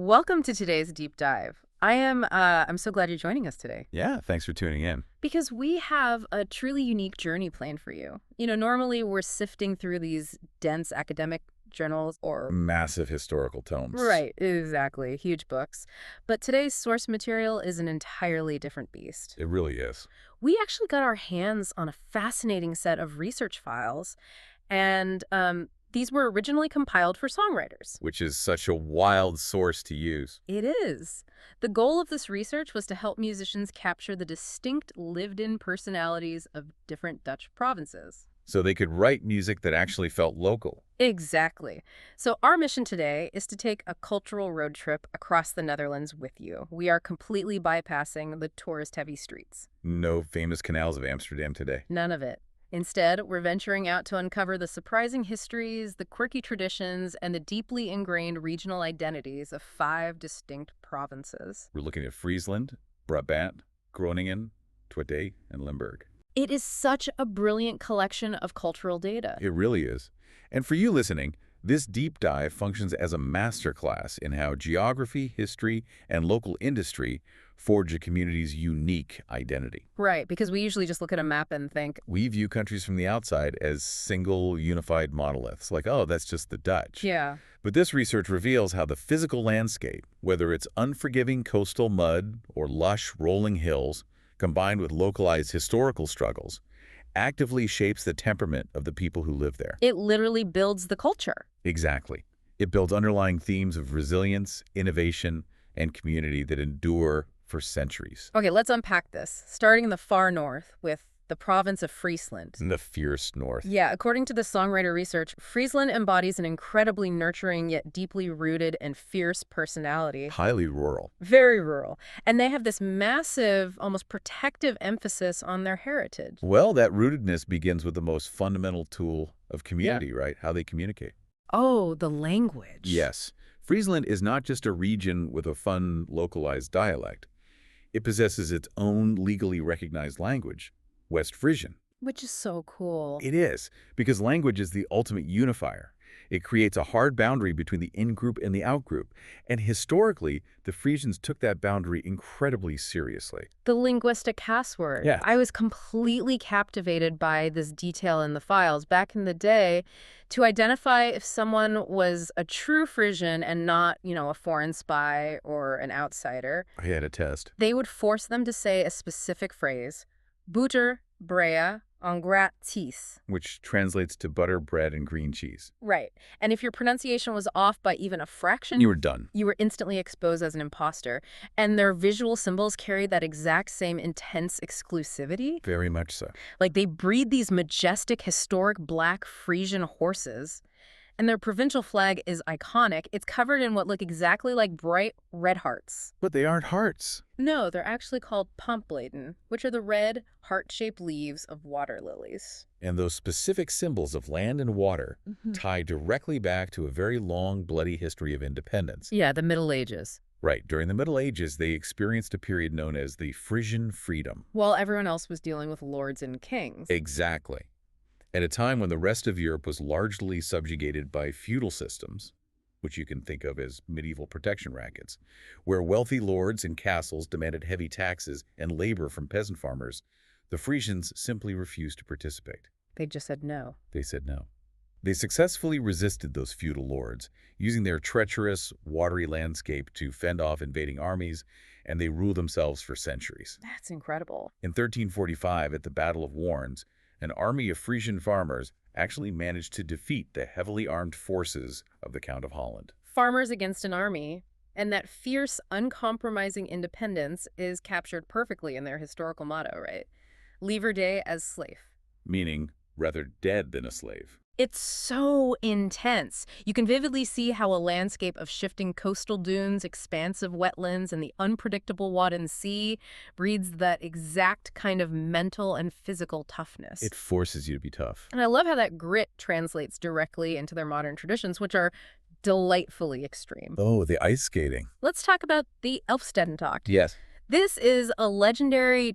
Welcome to today's deep dive. I'm so glad you're joining us today Yeah, thanks for tuning in. because we have a truly unique journey planned for you. Normally we're sifting through these dense academic journals or Massive historical tomes. right, exactly, huge books. But today's source material is an entirely different beast. It really is. We actually got our hands on a fascinating set of research files, and these were originally compiled for songwriters. Which is such a wild source to use. It is. The goal of this research was to help musicians capture the distinct lived-in personalities of different Dutch provinces. So they could write music that actually felt local. Exactly. So our mission today is to take a cultural road trip across the Netherlands with you. We are completely bypassing the tourist-heavy streets. No famous canals of Amsterdam today. None of it. Instead, we're venturing out to uncover the surprising histories, the quirky traditions, and the deeply ingrained regional identities of 5 distinct provinces. We're looking at Friesland, Brabant, Groningen, Twente, and Limburg. It is such a brilliant collection of cultural data. It really is. And for you listening, this deep dive functions as a masterclass in how geography, history, and local industry forge a community's unique identity. Right, because we usually just look at a map and think, We view countries from the outside as single, unified monoliths, like, oh, that's just the Dutch. yeah, But this research reveals how the physical landscape, whether it's unforgiving coastal mud or lush, rolling hills, combined with localized historical struggles, actively shapes the temperament of the people who live there. it literally builds the culture. Exactly. It builds underlying themes of resilience, innovation, and community that endure for centuries. Okay, let's unpack this, starting in the far north with the province of Friesland. In the fierce north. Yeah, according to the songwriter research, Friesland embodies an incredibly nurturing yet deeply rooted and fierce personality. Highly rural. Very rural. And they have this massive, almost protective emphasis on their heritage. Well, that rootedness begins with the most fundamental tool of community, right? How they communicate. Oh, the language. Yes. Friesland is not just a region with a fun, localized dialect. It possesses its own legally recognized language, West Frisian. Which is so cool. It is, because language is the ultimate unifier. It creates a hard boundary between the in-group and the out-group. And historically, the Frisians took that boundary incredibly seriously. The linguistic password. Yeah. I was completely captivated by this detail in the files. Back in the day, to identify if someone was a true Frisian and not, a foreign spy or an outsider, I had a test. they would force them to say a specific phrase, boter, brea, engrat tis. Which translates to butter, bread, and green cheese. Right. And if your pronunciation was off by even a fraction, You were done. you were instantly exposed as an imposter. And their visual symbols carry that exact same intense exclusivity. Very much so. Like they breed these majestic, historic black Frisian horses. And their provincial flag is iconic. It's covered in what look exactly like bright red hearts. But they aren't hearts. No, they're actually called pompbladen, which are the red, heart-shaped leaves of water lilies. And those specific symbols of land and water tie directly back to a very long, bloody history of independence. Yeah, the Middle Ages. Right, during the Middle Ages, they experienced a period known as the Frisian Freedom. While everyone else was dealing with lords and kings. Exactly. At a time when the rest of Europe was largely subjugated by feudal systems, which you can think of as medieval protection rackets, where wealthy lords and castles demanded heavy taxes and labor from peasant farmers, the Frisians simply refused to participate. They just said no. They said no. They successfully resisted those feudal lords, using their treacherous, watery landscape to fend off invading armies, and they ruled themselves for centuries. That's incredible. In 1345, at the Battle of Warnes, an army of Frisian farmers actually managed to defeat the heavily armed forces of the Count of Holland. Farmers against an army, and that fierce, uncompromising independence is captured perfectly in their historical motto, right? Liever day as slave. Meaning, rather dead than a slave. It's so intense. You can vividly see how a landscape of shifting coastal dunes, expansive wetlands, and the unpredictable Wadden Sea breeds that exact kind of mental and physical toughness. It forces you to be tough. And I love how that grit translates directly into their modern traditions, which are delightfully extreme. Oh, the ice skating. Let's talk about the Elfstedentocht. Yes. This is a legendary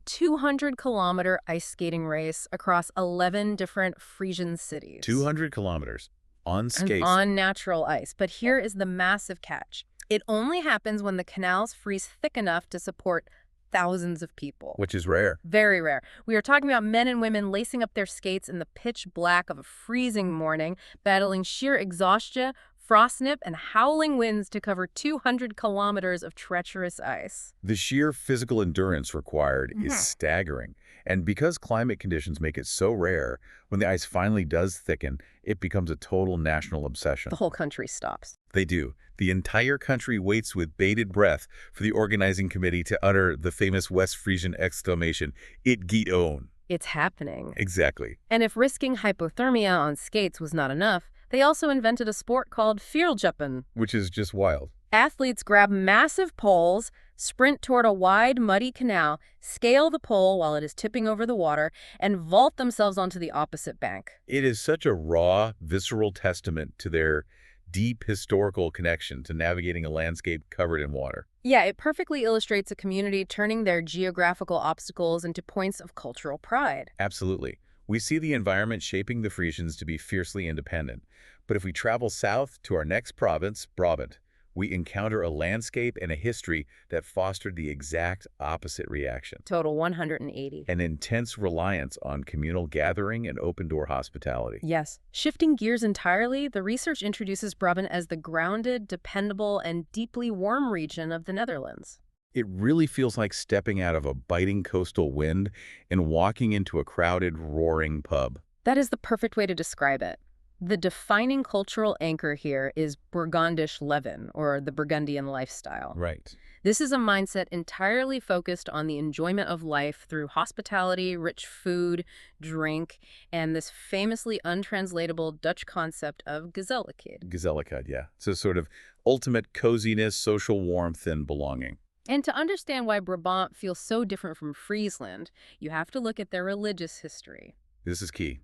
200-kilometer ice skating race across 11 different Frisian cities. 200 kilometers on And skates. on natural ice. But here is the massive catch. It only happens when the canals freeze thick enough to support thousands of people. Which is rare. Very rare. We are talking about men and women lacing up their skates in the pitch black of a freezing morning, battling sheer exhaustion, frostnip, and howling winds to cover 200 kilometers of treacherous ice. The sheer physical endurance required is Mhm. staggering. And because climate conditions make it so rare, when the ice finally does thicken, it becomes a total national obsession. The whole country stops. They do. The entire country waits with bated breath for the organizing committee to utter the famous West Frisian exclamation, "It geht on." It's happening. Exactly. And if risking hypothermia on skates was not enough, they also invented a sport called fjelljumping. Which is just wild. Athletes grab massive poles, sprint toward a wide, muddy canal, scale the pole while it is tipping over the water, and vault themselves onto the opposite bank. It is such a raw, visceral testament to their deep historical connection to navigating a landscape covered in water. Yeah, it perfectly illustrates a community turning their geographical obstacles into points of cultural pride. Absolutely. We see the environment shaping the Frisians to be fiercely independent. But if we travel south to our next province, Brabant, we encounter a landscape and a history that fostered the exact opposite reaction. Total 180. An intense reliance on communal gathering and open-door hospitality. Yes. Shifting gears entirely, the research introduces Brabant as the grounded, dependable, and deeply warm region of the Netherlands. It really feels like stepping out of a biting coastal wind and walking into a crowded, roaring pub. That is the perfect way to describe it. The defining cultural anchor here is Burgondisch Leven, or the Burgundian lifestyle. Right. This is a mindset entirely focused on the enjoyment of life through hospitality, rich food, drink, and this famously untranslatable Dutch concept of gezelligheid. Gezelligheid, yeah. So sort of ultimate coziness, social warmth, and belonging. And to understand why Brabant feels so different from Friesland, you have to look at their religious history. This is key.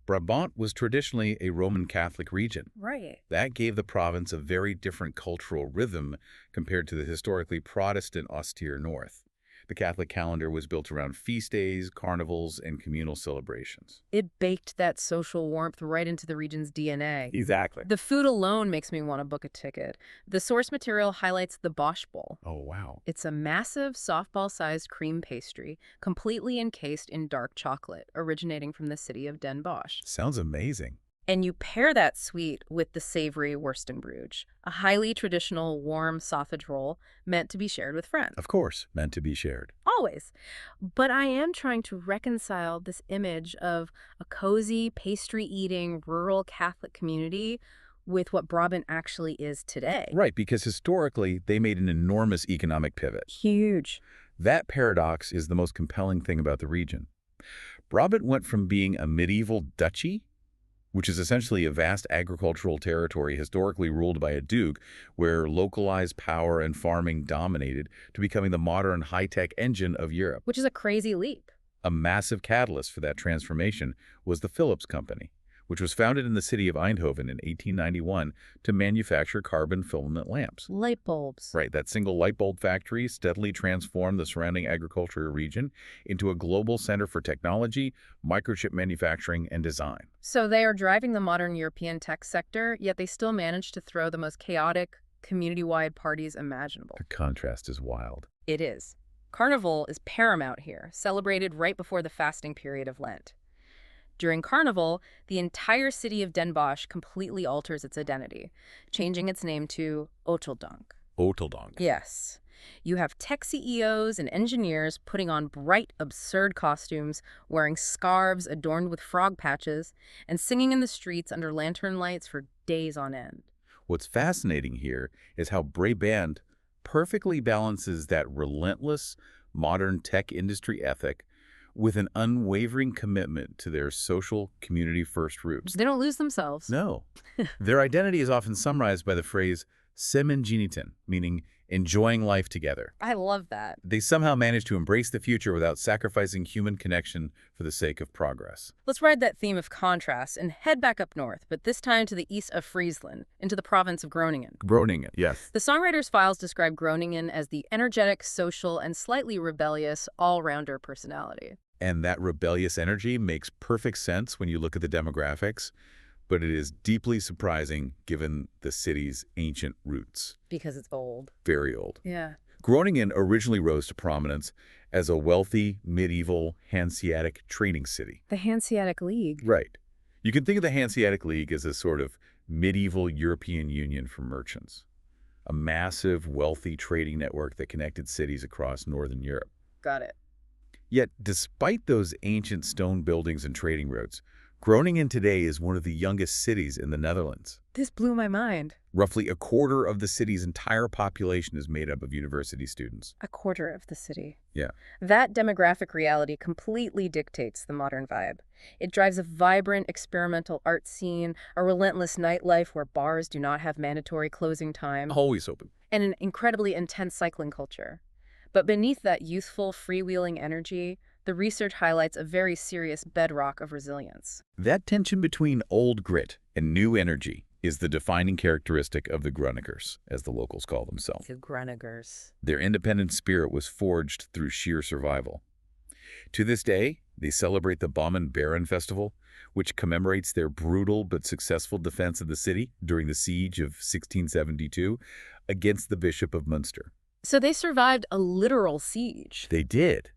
Brabant was traditionally a Roman Catholic region. Right. That gave the province a very different cultural rhythm compared to the historically Protestant austere north. The Catholic calendar was built around feast days, carnivals, and communal celebrations. It baked that social warmth right into the region's DNA. Exactly. The food alone makes me want to book a ticket. The source material highlights the Bosch Bowl. Oh, wow. It's a massive, softball-sized cream pastry, completely encased in dark chocolate, originating from the city of Den Bosch. Sounds amazing. And you pair that sweet with the savory Wurstenbrood, a highly traditional, warm sausage roll meant to be shared with friends. Of course, meant to be shared. Always. But I am trying to reconcile this image of a cozy, pastry-eating, rural Catholic community with what Brabant actually is today. Right, because historically, they made an enormous economic pivot. Huge. That paradox is the most compelling thing about the region. Brabant went from being a medieval duchy, which is essentially a vast agricultural territory historically ruled by a duke, where localized power and farming dominated, to becoming the modern high-tech engine of Europe. Which is a crazy leap. A massive catalyst for that transformation was the Philips Company, which was founded in the city of Eindhoven in 1891 to manufacture carbon filament lamps. Light bulbs. Right, that single light bulb factory steadily transformed the surrounding agricultural region into a global center for technology, microchip manufacturing, and design. So they are driving the modern European tech sector, yet they still manage to throw the most chaotic, community-wide parties imaginable. The contrast is wild. It is. Carnival is paramount here, celebrated right before the fasting period of Lent. During Carnival, the entire city of Den Bosch completely alters its identity, changing its name to Oteldonk. Oteldonk. Yes. You have tech CEOs and engineers putting on bright, absurd costumes, wearing scarves adorned with frog patches, and singing in the streets under lantern lights for days on end. What's fascinating here is how Brabant perfectly balances that relentless, modern tech industry ethic with an unwavering commitment to their social, community-first roots. They don't lose themselves. No. Their identity is often summarized by the phrase "semengenieten," meaning enjoying life together. I love that. They somehow manage to embrace the future without sacrificing human connection for the sake of progress. Let's ride that theme of contrast and head back up north, but this time to the east of Friesland, into the province of Groningen. Groningen, yes. The songwriter's files describe Groningen as the energetic, social, and slightly rebellious all-rounder personality. And that rebellious energy makes perfect sense when you look at the demographics. but it is deeply surprising given the city's ancient roots. Because it's old. Very old. Yeah. Groningen originally rose to prominence as a wealthy, medieval, Hanseatic trading city. The Hanseatic League. Right. You can think of the Hanseatic League as a sort of medieval European Union for merchants, a massive, wealthy trading network that connected cities across northern Europe. Got it. Yet, despite those ancient stone buildings and trading routes, Groningen today is one of the youngest cities in the Netherlands. This blew my mind. Roughly a quarter of the city's entire population is made up of university students. A quarter of the city. Yeah. That demographic reality completely dictates the modern vibe. It drives a vibrant experimental art scene, a relentless nightlife where bars do not have mandatory closing time, Always open. and an incredibly intense cycling culture. But beneath that youthful, freewheeling energy, the research highlights a very serious bedrock of resilience. That tension between old grit and new energy is the defining characteristic of the Groningers, as the locals call themselves. The Groningers. Their independent spirit was forged through sheer survival. To this day, they celebrate the Bommen Baron Festival, which commemorates their brutal but successful defense of the city during the siege of 1672 against the Bishop of Munster. So they survived a literal siege. They did.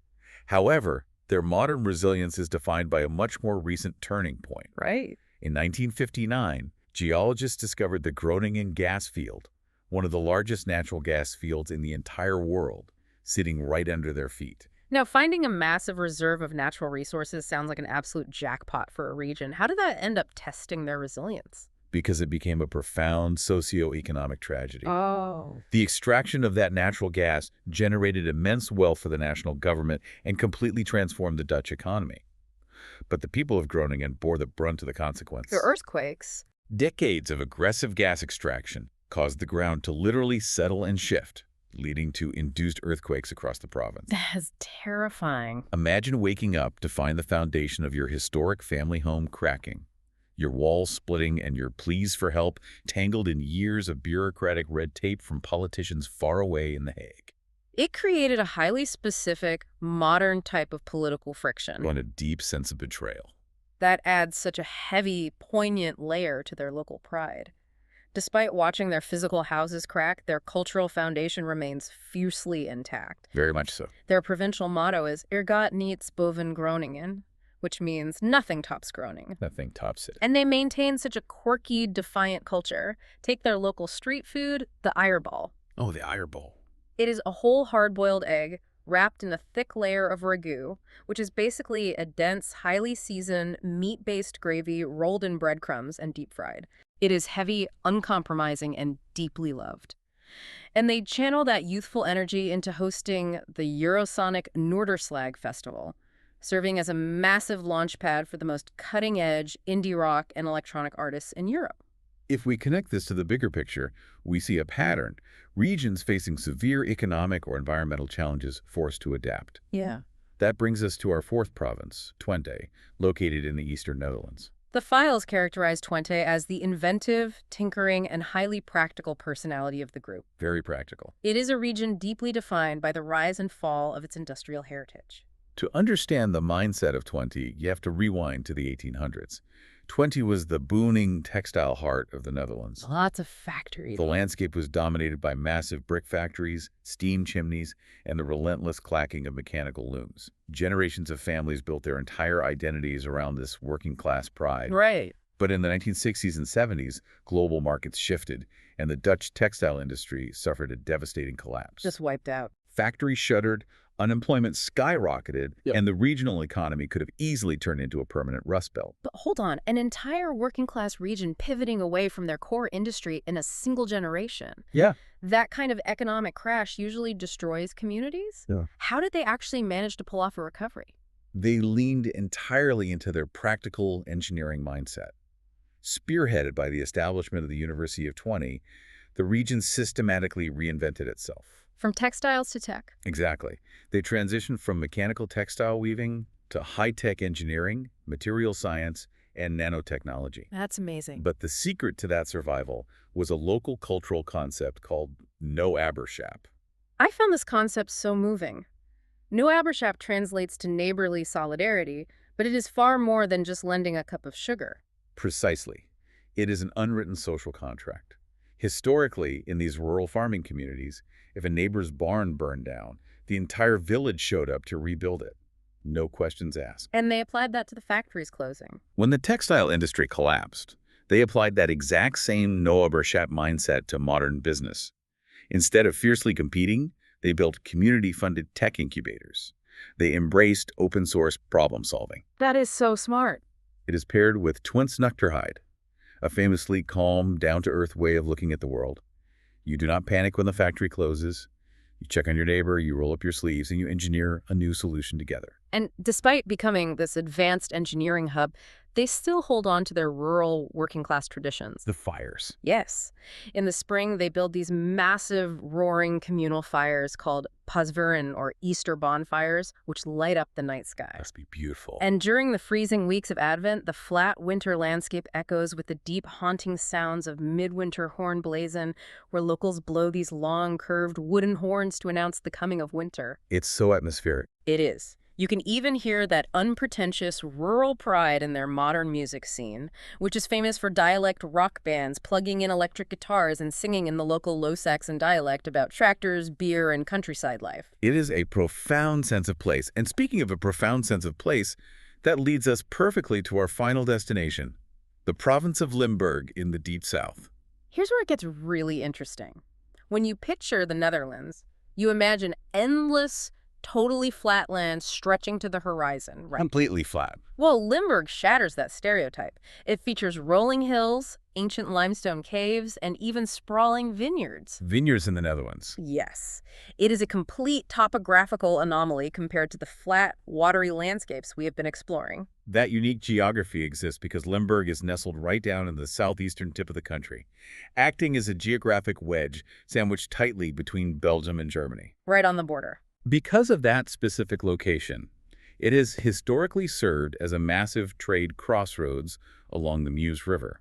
However, their modern resilience is defined by a much more recent turning point. Right. In 1959, geologists discovered the Groningen gas field, one of the largest natural gas fields in the entire world, sitting right under their feet. Now, finding a massive reserve of natural resources sounds like an absolute jackpot for a region. How did that end up testing their resilience? Because it became a profound socio-economic tragedy. Oh. The extraction of that natural gas generated immense wealth for the national government and completely transformed the Dutch economy. But the people of Groningen bore the brunt of the consequence. The earthquakes. Decades of aggressive gas extraction caused the ground to literally settle and shift, leading to induced earthquakes across the province. That's terrifying. Imagine waking up to find the foundation of your historic family home cracking, your walls splitting, and your pleas for help tangled in years of bureaucratic red tape from politicians far away in The Hague. It created a highly specific, modern type of political friction. On a deep sense of betrayal. That adds such a heavy, poignant layer to their local pride. Despite watching their physical houses crack, their cultural foundation remains fiercely intact. Very much so. Their provincial motto is "Er gaat niets boven Groningen," which means nothing tops Groningen. Nothing tops it. And they maintain such a quirky, defiant culture. Take their local street food, the eierbal. Oh, the eierbal. It is a whole hard-boiled egg wrapped in a thick layer of ragu, which is basically a dense, highly seasoned, meat-based gravy rolled in breadcrumbs and deep-fried. It is heavy, uncompromising, and deeply loved. And they channel that youthful energy into hosting the Eurosonic Noorderslag Festival, serving as a massive launchpad for the most cutting-edge indie rock and electronic artists in Europe. If we connect this to the bigger picture, we see a pattern. Regions facing severe economic or environmental challenges forced to adapt. Yeah. That brings us to our fourth province, Twente, located in the eastern Netherlands. The files characterize Twente as the inventive, tinkering, and highly practical personality of the group. Very practical. It is a region deeply defined by the rise and fall of its industrial heritage. To understand the mindset of Twente, you have to rewind to the 1800s. Twente was the booming textile heart of the Netherlands. Lots of factories. The landscape was dominated by massive brick factories, steam chimneys, and the relentless clacking of mechanical looms. Generations of families built their entire identities around this working-class pride. Right. But in the 1960s and 70s, global markets shifted, and the Dutch textile industry suffered a devastating collapse. Just wiped out. Factories shuttered, unemployment skyrocketed, and the regional economy could have easily turned into a permanent rust belt. But hold on, an entire working-class region pivoting away from their core industry in a single generation. Yeah. That kind of economic crash usually destroys communities? Yeah. How did they actually manage to pull off a recovery? They leaned entirely into their practical engineering mindset. Spearheaded by the establishment of the University of Twente, the region systematically reinvented itself. From textiles to tech. Exactly. They transitioned from mechanical textile weaving to high-tech engineering, material science, and nanotechnology. That's amazing. But the secret to that survival was a local cultural concept called no-aberschap. I found this concept so moving. No-aberschap translates to neighborly solidarity, but it is far more than just lending a cup of sugar. Precisely. It is an unwritten social contract. Historically, in these rural farming communities, if a neighbor's barn burned down, the entire village showed up to rebuild it. No questions asked. And they applied that to the factories closing. When the textile industry collapsed, they applied that exact same Noah Bershap mindset to modern business. Instead of fiercely competing, they built community-funded tech incubators. They embraced open-source problem-solving. That is so smart. It is paired with Twinsenukterheid, a famously calm, down-to-earth way of looking at the world. You do not panic when the factory closes. You check on your neighbor, you roll up your sleeves, and you engineer a new solution together. And despite becoming this advanced engineering hub, they still hold on to their rural working-class traditions. The fires. Yes. In the spring, they build these massive, roaring communal fires called Pasverin, or Easter bonfires, which light up the night sky. Must be beautiful. And during the freezing weeks of Advent, the flat winter landscape echoes with the deep, haunting sounds of midwinter horn blazon, where locals blow these long, curved wooden horns to announce the coming of winter. It's so atmospheric. It is. You can even hear that unpretentious rural pride in their modern music scene, which is famous for dialect rock bands plugging in electric guitars and singing in the local low Saxon dialect about tractors, beer, and countryside life. It is a profound sense of place. And speaking of a profound sense of place, that leads us perfectly to our final destination, the province of Limburg in the Deep South. Here's where it gets really interesting. When you picture the Netherlands, you imagine endless, totally flat land stretching to the horizon, right? Completely flat. Well, Limburg shatters that stereotype. It features rolling hills, ancient limestone caves, and even sprawling vineyards. Vineyards in the Netherlands. Yes. It is a complete topographical anomaly compared to the flat, watery landscapes we have been exploring. That unique geography exists because Limburg is nestled right down in the southeastern tip of the country, acting as a geographic wedge sandwiched tightly between Belgium and Germany. Right on the border. Because of that specific location, it has historically served as a massive trade crossroads along the Meuse River.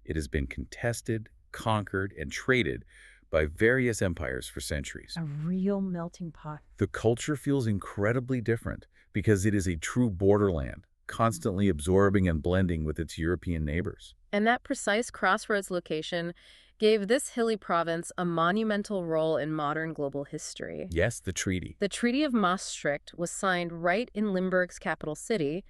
It has been contested, conquered, and traded by various empires for centuries. A real melting pot. The culture feels incredibly different because it is a true borderland, constantly absorbing and blending with its European neighbors. And that precise crossroads location gave this hilly province a monumental role in modern global history. Yes, the treaty. The Treaty of Maastricht was signed right in Limburg's capital city.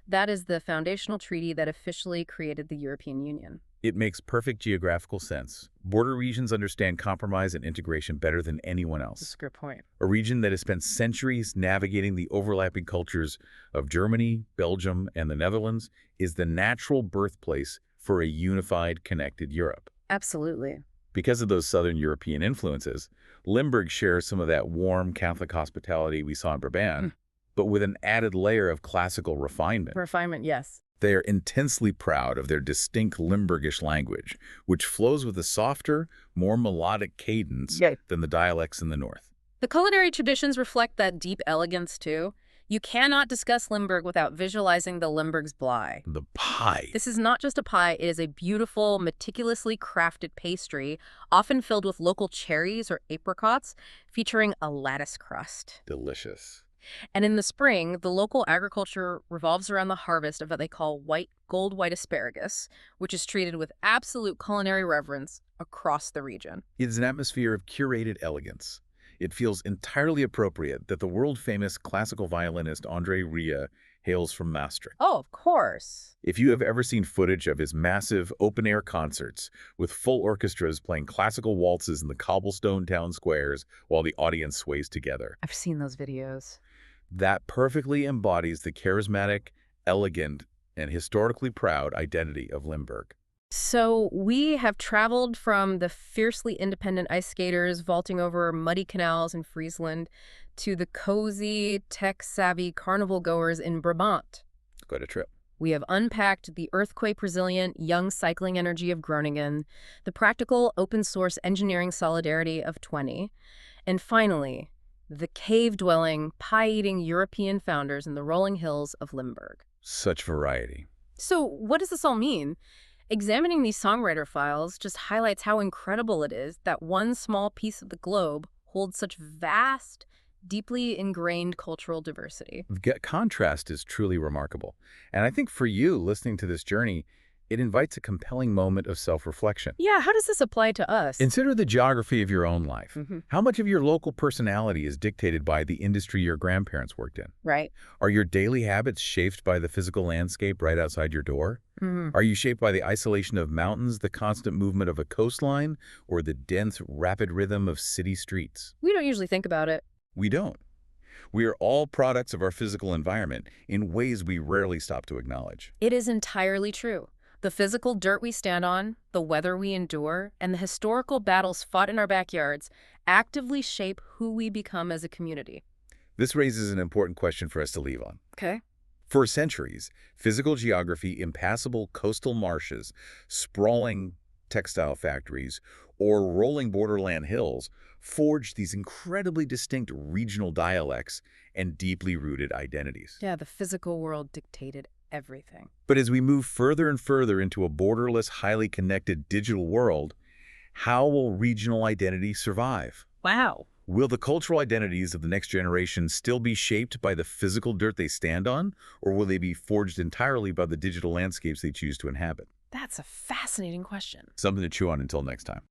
That is the foundational treaty that officially created the European Union. It makes perfect geographical sense. Border regions understand compromise and integration better than anyone else. That's a good point. A region that has spent centuries navigating the overlapping cultures of Germany, Belgium, and the Netherlands is the natural birthplace for a unified, connected Europe. Absolutely. Because of those Southern European influences, Limburg shares some of that warm Catholic hospitality we saw in Brabant, but with an added layer of classical refinement. Refinement, yes. They are intensely proud of their distinct Limburgish language, which flows with a softer, more melodic cadence than the dialects in the north. The culinary traditions reflect that deep elegance, too. You cannot discuss Limburg without visualizing the Limburg's bly. The pie. This is not just a pie, it is a beautiful, meticulously crafted pastry, often filled with local cherries or apricots, featuring a lattice crust. Delicious. And in the spring, the local agriculture revolves around the harvest of what they call gold white asparagus, which is treated with absolute culinary reverence across the region. It is an atmosphere of curated elegance. It feels entirely appropriate that the world-famous classical violinist André Rieu hails from Maastricht. Oh, of course. If you have ever seen footage of his massive open-air concerts with full orchestras playing classical waltzes in the cobblestone town squares while the audience sways together, I've seen those videos. that perfectly embodies the charismatic, elegant, and historically proud identity of Limburg. So we have traveled from the fiercely independent ice skaters vaulting over muddy canals in Friesland to the cozy, tech-savvy carnival goers in Brabant. Quite a trip. We have unpacked the earthquake-resilient young cycling energy of Groningen, the practical open-source engineering solidarity of 20, and finally, the cave-dwelling, pie-eating European founders in the rolling hills of Limburg. Such variety. So what does this all mean? Examining these songwriter files just highlights how incredible it is that one small piece of the globe holds such vast, deeply ingrained cultural diversity. The contrast is truly remarkable. And I think for you, listening to this journey, It invites a compelling moment of self-reflection. Yeah, how does this apply to us? Consider the geography of your own life. Hmm. How much of your local personality is dictated by the industry your grandparents worked in? Right. Are your daily habits shaped by the physical landscape right outside your door? Hmm. Are you shaped by the isolation of mountains, the constant movement of a coastline, or the dense, rapid rhythm of city streets? We don't usually think about it. We don't. We are all products of our physical environment in ways we rarely stop to acknowledge. It is entirely true. The physical dirt we stand on, the weather we endure, and the historical battles fought in our backyards actively shape who we become as a community. This raises an important question for us to leave on. Okay. For centuries, physical geography, impassable coastal marshes, sprawling textile factories, or rolling borderland hills forged these incredibly distinct regional dialects and deeply rooted identities. Yeah, the physical world dictated everything. But as we move further and further into a borderless, highly connected digital world, how will regional identity survive? Wow. Will the cultural identities of the next generation still be shaped by the physical dirt they stand on, or will they be forged entirely by the digital landscapes they choose to inhabit? That's a fascinating question. Something to chew on until next time.